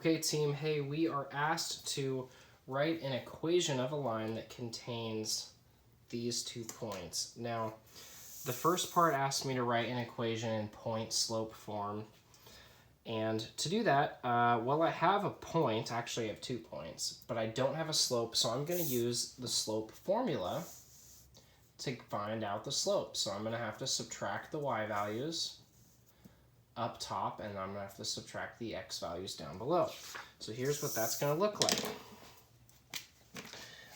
Okay, team, hey, we are asked to write an equation of a line that contains these 2 points. Now, the first part asked me to write an equation in point-slope form. And to do that, well, I have a point. Actually, I have 2 points, but I don't have a slope, so I'm going to use the slope formula to find out the slope. So I'm going to have to subtract the y values up top, and I'm going to have to subtract the x values down below. So here's what that's going to look like.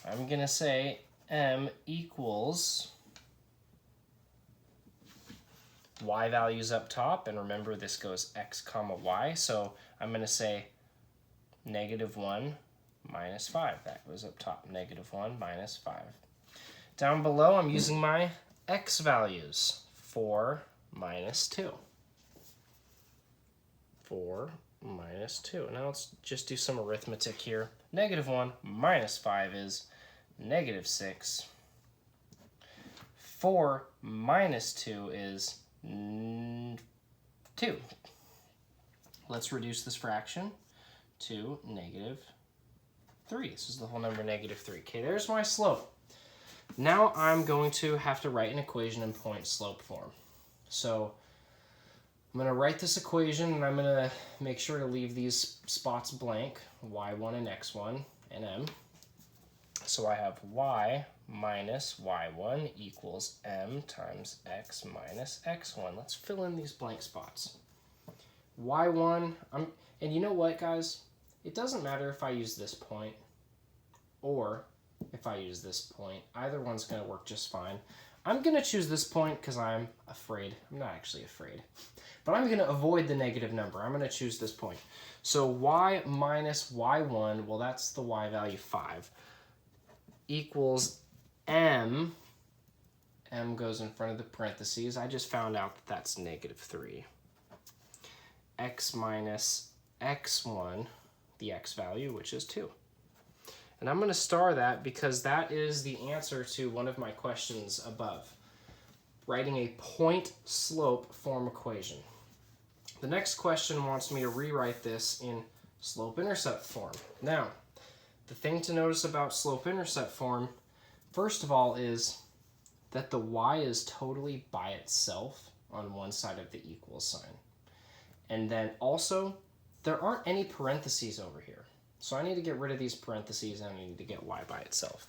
I'm going to say m equals y values up top, and remember this goes x comma y, so I'm going to say -1 minus 5. That goes up top, -1 minus 5. Down below, I'm using my x values, 4 minus 2. 4 minus 2. Now let's just do some arithmetic here. -1 minus 5 is -6. 4 minus 2 is 2. Let's reduce this fraction to -3. This is the whole number -3. Okay, there's my slope. Now I'm going to have to write an equation in point-slope form. So I'm going to write this equation, and I'm going to make sure to leave these spots blank, y1 and x1 and m. So I have y minus y1 equals m times x minus x1. Let's fill in these blank spots. y1, and you know what, guys? It doesn't matter if I use this point or if I use this point. Either one's going to work just fine. I'm going to choose this point because I'm afraid. I'm not actually afraid. But I'm going to avoid the negative number. I'm going to choose this point. So y minus y1, well, that's the y value 5, equals m. M goes in front of the parentheses. I just found out that that's -3. X minus x1, the x value, which is 2. And I'm going to star that because that is the answer to one of my questions above, writing a point-slope form equation. The next question wants me to rewrite this in slope-intercept form. Now, the thing to notice about slope-intercept form, first of all, is that the y is totally by itself on one side of the equal sign. And then also, there aren't any parentheses over here. So I need to get rid of these parentheses, and I need to get y by itself.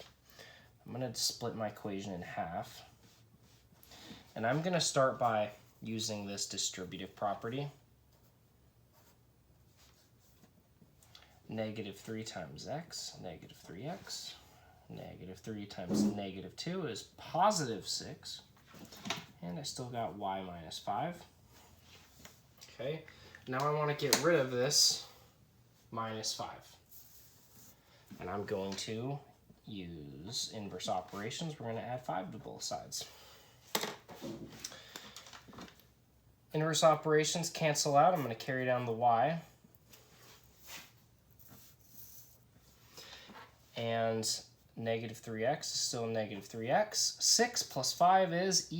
I'm going to split my equation in half. And I'm going to start by using this distributive property. -3 times x, -3x. -3 times -2 is +6. And I still got y minus 5. Okay, now I want to get rid of this -5. And I'm going to use inverse operations. We're going to add 5 to both sides. Inverse operations cancel out. I'm going to carry down the y. And -3x is still -3x. 6 plus 5 is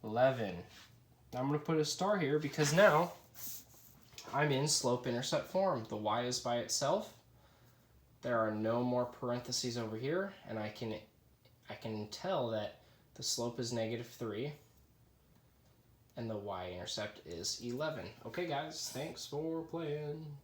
11. Now I'm going to put a star here because now I'm in slope-intercept form. The y is by itself. There are no more parentheses over here, and I can tell that the slope is -3, and the y-intercept is 11. Okay, guys, thanks for playing.